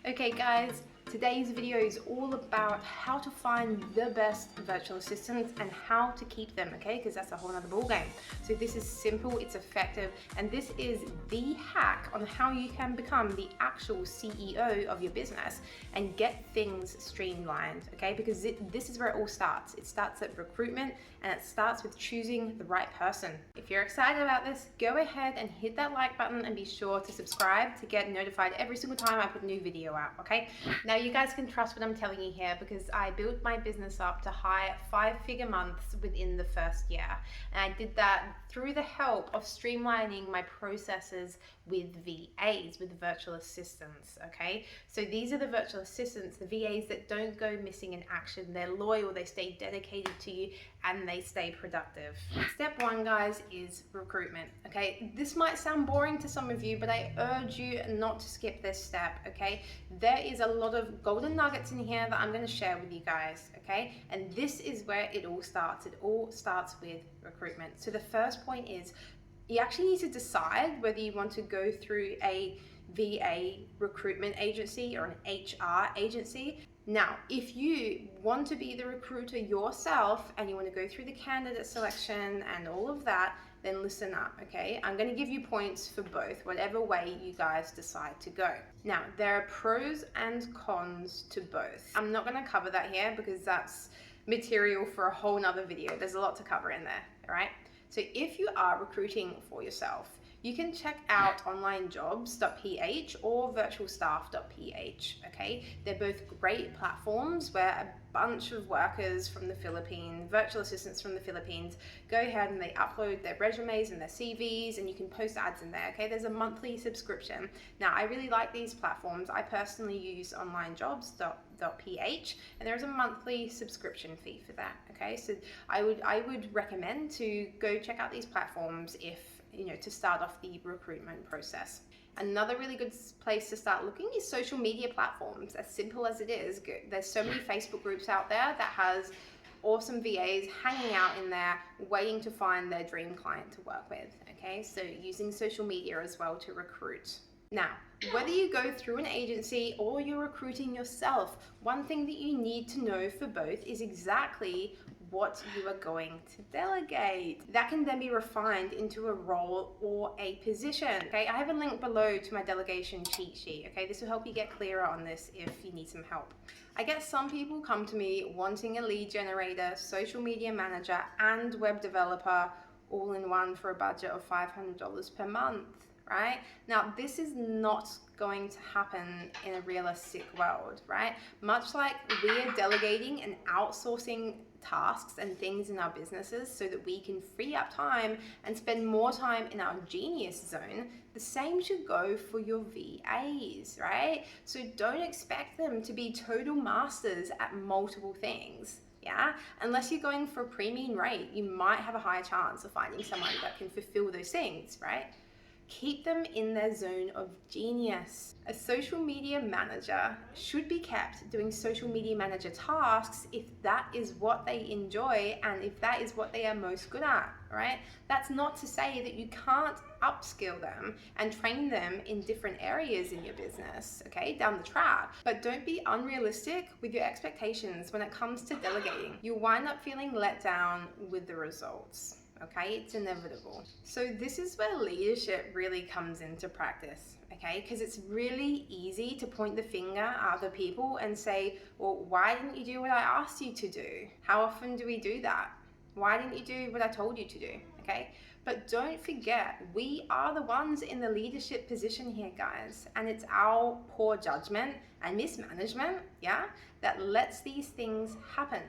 Okay guys, today's video is all about how to find the best virtual assistants and how to keep them, okay? Because that's a whole other ballgame. So this is simple, it's effective, and this is the hack on how you can become the actual CEO of your business and get things streamlined, okay? Because this is where it all starts. It starts at recruitment and it starts with choosing the right person. If you're excited about this, go ahead and hit that like button and be sure to subscribe to get notified every single time I put a new video out, okay? Now you guys can trust what I'm telling you here because I built my business up to high 5-figure months within the first year. And I did that through the help of streamlining my processes with VAs, with virtual assistants, okay? So these are the virtual assistants, the VAs that don't go missing in action. They're loyal, they stay dedicated to you, and they stay productive. Step one, guys, is recruitment, okay? This might sound boring to some of you, but I urge you not to skip this step, okay? There is a lot of golden nuggets in here that I'm gonna share with you guys, okay? And this is where it all starts. It all starts with recruitment. So the first point is you actually need to decide whether you want to go through a VA recruitment agency or an HR agency. Now, if you want to be the recruiter yourself and you want to go through the candidate selection and all of that, then listen up, okay? I'm going to give you points for both, whatever way you guys decide to go. Now, there are pros and cons to both. I'm not going to cover that here because that's material for a whole nother video. There's a lot to cover in there, all right? So if you are recruiting for yourself, you can check out onlinejobs.ph or virtualstaff.ph, okay? They're both great platforms where a bunch of workers from the Philippines, virtual assistants from the Philippines, go ahead and they upload their resumes and their CVs and you can post ads in there, okay? There's a monthly subscription. Now, I really like these platforms. I personally use onlinejobs.ph and there's a monthly subscription fee for that, okay? So I would recommend to go check out these platforms if to start off the recruitment process. Another really good place to start looking is social media platforms. As simple as it is, there's so many Facebook groups out there that has awesome VAs hanging out in there waiting to find their dream client to work with, okay? So using social media as well to recruit. Now, whether you go through an agency or you're recruiting yourself, one thing that you need to know for both is exactly what you are going to delegate. That can then be refined into a role or a position, okay? I have a link below to my delegation cheat sheet, okay? This will help you get clearer on this if you need some help. I get some people come to me wanting a lead generator, social media manager, and web developer all in one for a budget of $500 per month, right? Now, this is not going to happen in a realistic world, right? Much like we are delegating and outsourcing tasks and things in our businesses so that we can free up time and spend more time in our genius zone, the same should go for your VAs, right? So don't expect them to be total masters at multiple things. Yeah, unless you're going for a premium rate, you might have a higher chance of finding someone that can fulfill those things, right? Keep them in their zone of genius. A social media manager should be kept doing social media manager tasks if that is what they enjoy and if that is what they are most good at, right? That's not to say that you can't upskill them and train them in different areas in your business, okay, down the track. But don't be unrealistic with your expectations when it comes to delegating. You'll wind up feeling let down with the results. Okay, it's inevitable. So this is where leadership really comes into practice, okay? Because it's really easy to point the finger at other people and say, well, why didn't you do what I asked you to do? How often do we do that? Why didn't you do what I told you to do, okay? But don't forget, we are the ones in the leadership position here, guys. And it's our poor judgment and mismanagement, yeah, that lets these things happen.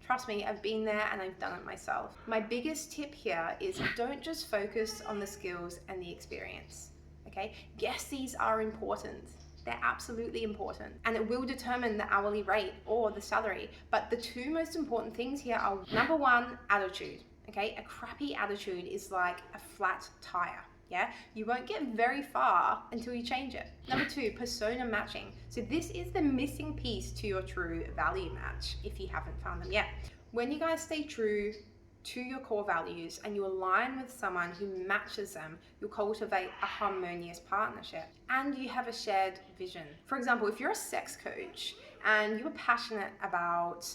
Trust me, I've been there and I've done it myself. My biggest tip here is don't just focus on the skills and the experience, okay? Yes, these are important. They're absolutely important. And it will determine the hourly rate or the salary. But the two most important things here are, number one, attitude, okay? A crappy attitude is like a flat tire. Yeah, you won't get very far until you change it. Number two, persona matching. So this is the missing piece to your true value match if you haven't found them yet. When you guys stay true to your core values and you align with someone who matches them, you'll cultivate a harmonious partnership and you have a shared vision. For example, if you're a sex coach and you're passionate about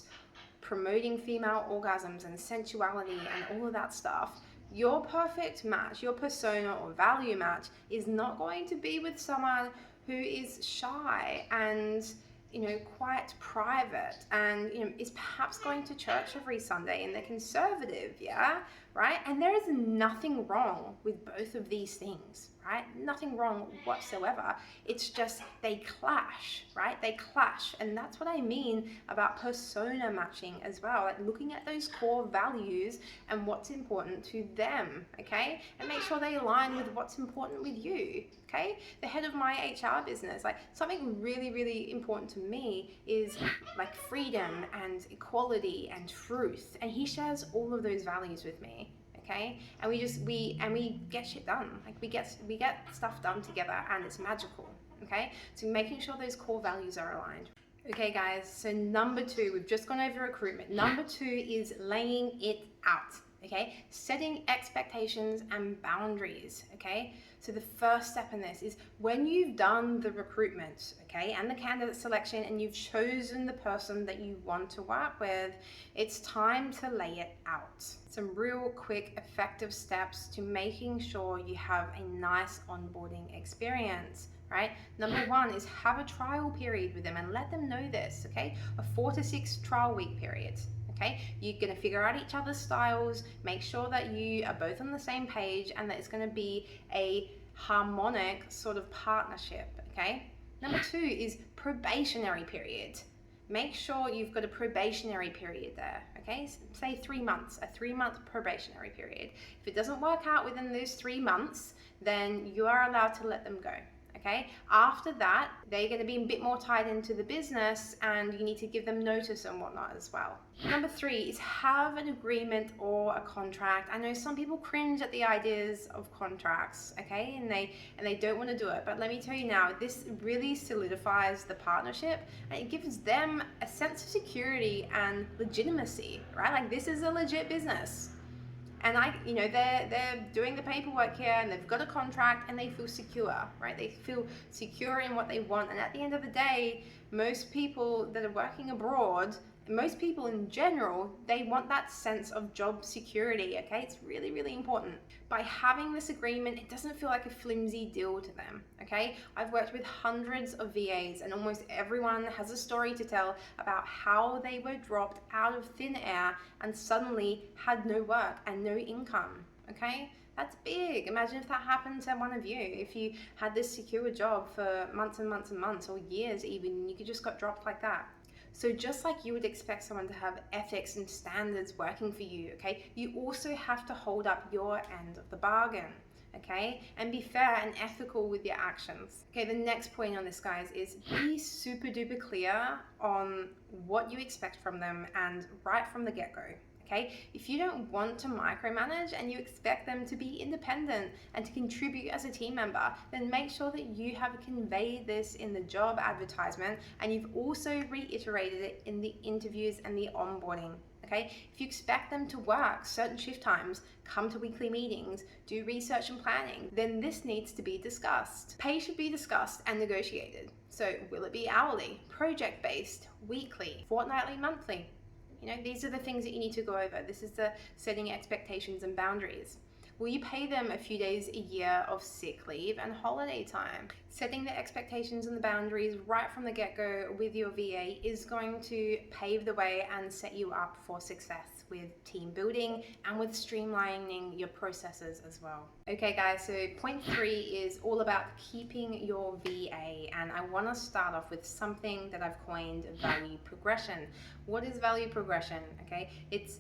promoting female orgasms and sensuality and all of that stuff, your perfect match, your persona or value match is not going to be with someone who is shy and quite private and is perhaps going to church every Sunday and they're conservative, yeah, right? And there is nothing wrong with both of these things, right? Nothing wrong whatsoever. It's just they clash, right? They clash. And that's what I mean about persona matching as well, like looking at those core values and what's important to them, okay? And make sure they align with what's important with you, okay? The head of my HR business, like something really, really important to me is like freedom and equality and truth. And he shares all of those values with me. Okay, and we get shit done. Like we get stuff done together, and it's magical. Okay, so making sure those core values are aligned. Okay, guys. So number 2, we've just gone over recruitment. Number 2 is laying it out. Okay, setting expectations and boundaries. Okay, so the first step in this is when you've done the recruitment, okay, and the candidate selection, and you've chosen the person that you want to work with, it's time to lay it out. Some real quick, effective steps to making sure you have a nice onboarding experience. Right? Number 1 is have a trial period with them and let them know this, okay? A 4 to 6 trial week period. Okay, you're going to figure out each other's styles, make sure that you are both on the same page and that it's going to be a harmonic sort of partnership, okay? Number 2 is probationary period. Make sure you've got a probationary period there, okay? Say 3 months, a 3-month probationary period. If it doesn't work out within those 3 months, then you are allowed to let them go. Okay. After that, they're going to be a bit more tied into the business and you need to give them notice and whatnot as well. Number 3 is have an agreement or a contract. I know some people cringe at the ideas of contracts, okay, and they don't want to do it. But let me tell you now, this really solidifies the partnership and it gives them a sense of security and legitimacy, right? Like this is a legit business. And they're doing the paperwork here and they've got a contract and they feel secure, right? They feel secure in what they want. And at the end of the day, most people that are working abroad, most people in general, they want that sense of job security, okay? It's really, really important. By having this agreement, it doesn't feel like a flimsy deal to them, okay? I've worked with hundreds of VAs and almost everyone has a story to tell about how they were dropped out of thin air and suddenly had no work and no income, okay? That's big. Imagine if that happened to one of you. If you had this secure job for months and months and months or years even, and you just got dropped like that. So just like you would expect someone to have ethics and standards working for you, okay, you also have to hold up your end of the bargain, okay, and be fair and ethical with your actions. Okay, the next point on this, guys, is be super duper clear on what you expect from them and right from the get-go. Okay, if you don't want to micromanage and you expect them to be independent and to contribute as a team member, then make sure that you have conveyed this in the job advertisement and you've also reiterated it in the interviews and the onboarding. Okay, if you expect them to work certain shift times, come to weekly meetings, do research and planning, then this needs to be discussed. Pay should be discussed and negotiated. So will it be hourly, project-based, weekly, fortnightly, monthly? These are the things that you need to go over. This is the setting expectations and boundaries. Will you pay them a few days a year of sick leave and holiday time? Setting the expectations and the boundaries right from the get-go with your VA is going to pave the way and set you up for success with team building and with streamlining your processes as well. Okay guys, so point 3 is all about keeping your VA, and I want to start off with something that I've coined value progression. What is value progression? Okay, it's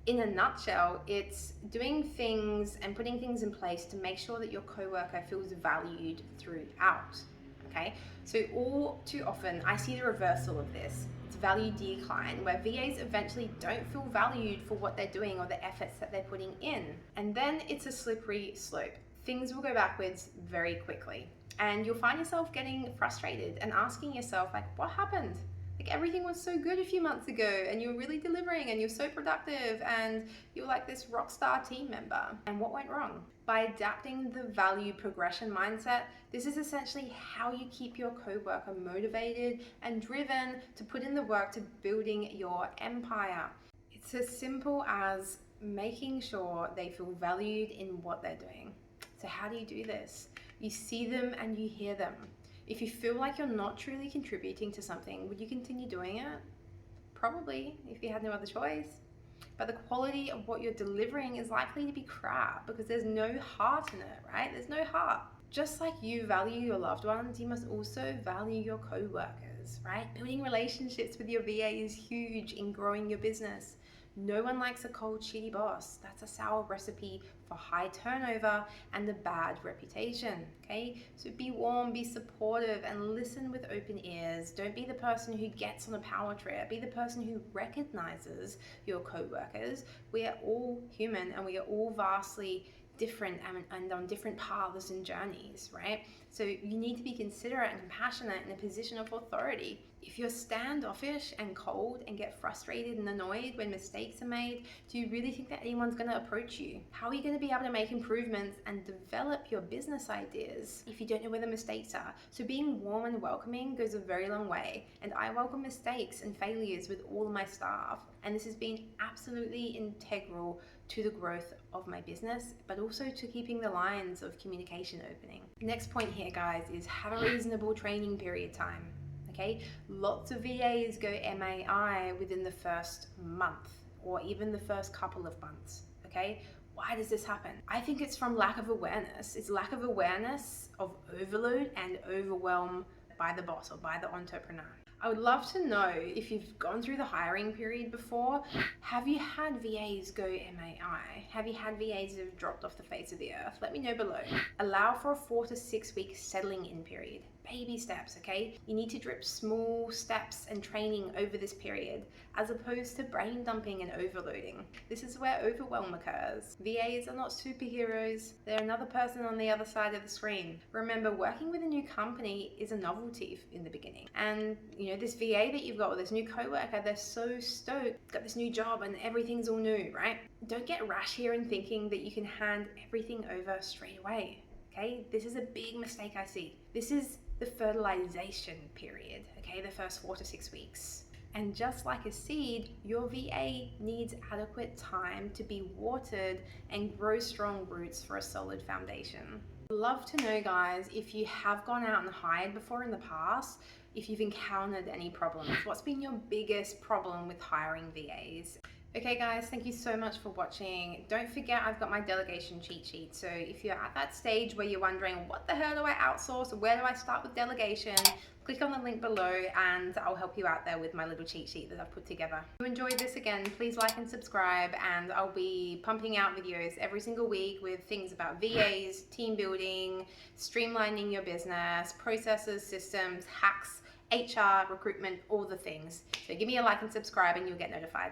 in a nutshell, it's doing things and putting things in place to make sure that your coworker feels valued throughout. Okay, so all too often I see the reversal of this. It's value decline, where VAs eventually don't feel valued for what they're doing or the efforts that they're putting in. And then it's a slippery slope. Things will go backwards very quickly. And you'll find yourself getting frustrated and asking yourself, like, what happened? Like everything was so good a few months ago and you were really delivering and you're so productive and you're like this rock star team member. And what went wrong? By adapting the value progression mindset, this is essentially how you keep your coworker motivated and driven to put in the work to building your empire. It's as simple as making sure they feel valued in what they're doing. So how do you do this? You see them and you hear them. If you feel like you're not truly contributing to something, would you continue doing it? Probably, if you had no other choice. But the quality of what you're delivering is likely to be crap because there's no heart in it, right? There's no heart. Just like you value your loved ones, you must also value your co-workers, right? Building relationships with your VA is huge in growing your business. No one likes a cold, shitty boss. That's a sour recipe for high turnover and a bad reputation, okay? So be warm, be supportive, and listen with open ears. Don't be the person who gets on a power trip. Be the person who recognizes your co-workers. We are all human and we are all vastly different and on different paths and journeys, right? So you need to be considerate and compassionate in a position of authority. If you're standoffish and cold and get frustrated and annoyed when mistakes are made, do you really think that anyone's going to approach you? How are you going to be able to make improvements and develop your business ideas if you don't know where the mistakes are? So being warm and welcoming goes a very long way, and I welcome mistakes and failures with all of my staff, and this has been absolutely integral to the growth of my business, but also to keeping the lines of communication opening. Next point here, guys, is have a reasonable training period time. Okay, lots of VAs go MAI within the first month or even the first couple of months. Okay, why does this happen? I think it's from lack of awareness. It's lack of awareness of overload and overwhelm by the boss or by the entrepreneur. I would love to know if you've gone through the hiring period before. Have you had VAs go MAI? Have you had VAs that have dropped off the face of the earth? Let me know below. Allow for a 4 to 6 week settling in period. Baby steps, okay? You need to drip small steps and training over this period, as opposed to brain dumping and overloading. This is where overwhelm occurs. VAs are not superheroes. They're another person on the other side of the screen. Remember, working with a new company is a novelty in the beginning. And this VA that you've got with this new coworker, they're so stoked, got this new job and everything's all new, right? Don't get rash here in thinking that you can hand everything over straight away, okay? This is a big mistake I see. This is the fertilization period, okay? The first 4 to 6 weeks. And just like a seed, your VA needs adequate time to be watered and grow strong roots for a solid foundation. I'd love to know, guys, if you have gone out and hired before in the past, if you've encountered any problems. What's been your biggest problem with hiring VAs? Okay guys, thank you so much for watching. Don't forget, I've got my delegation cheat sheet. So if you're at that stage where you're wondering, what the hell do I outsource? Where do I start with delegation? Click on the link below and I'll help you out there with my little cheat sheet that I've put together. If you enjoyed this, again, please like and subscribe, and I'll be pumping out videos every single week with things about VAs, team building, streamlining your business, processes, systems, hacks, HR, recruitment, all the things. So give me a like and subscribe and you'll get notified.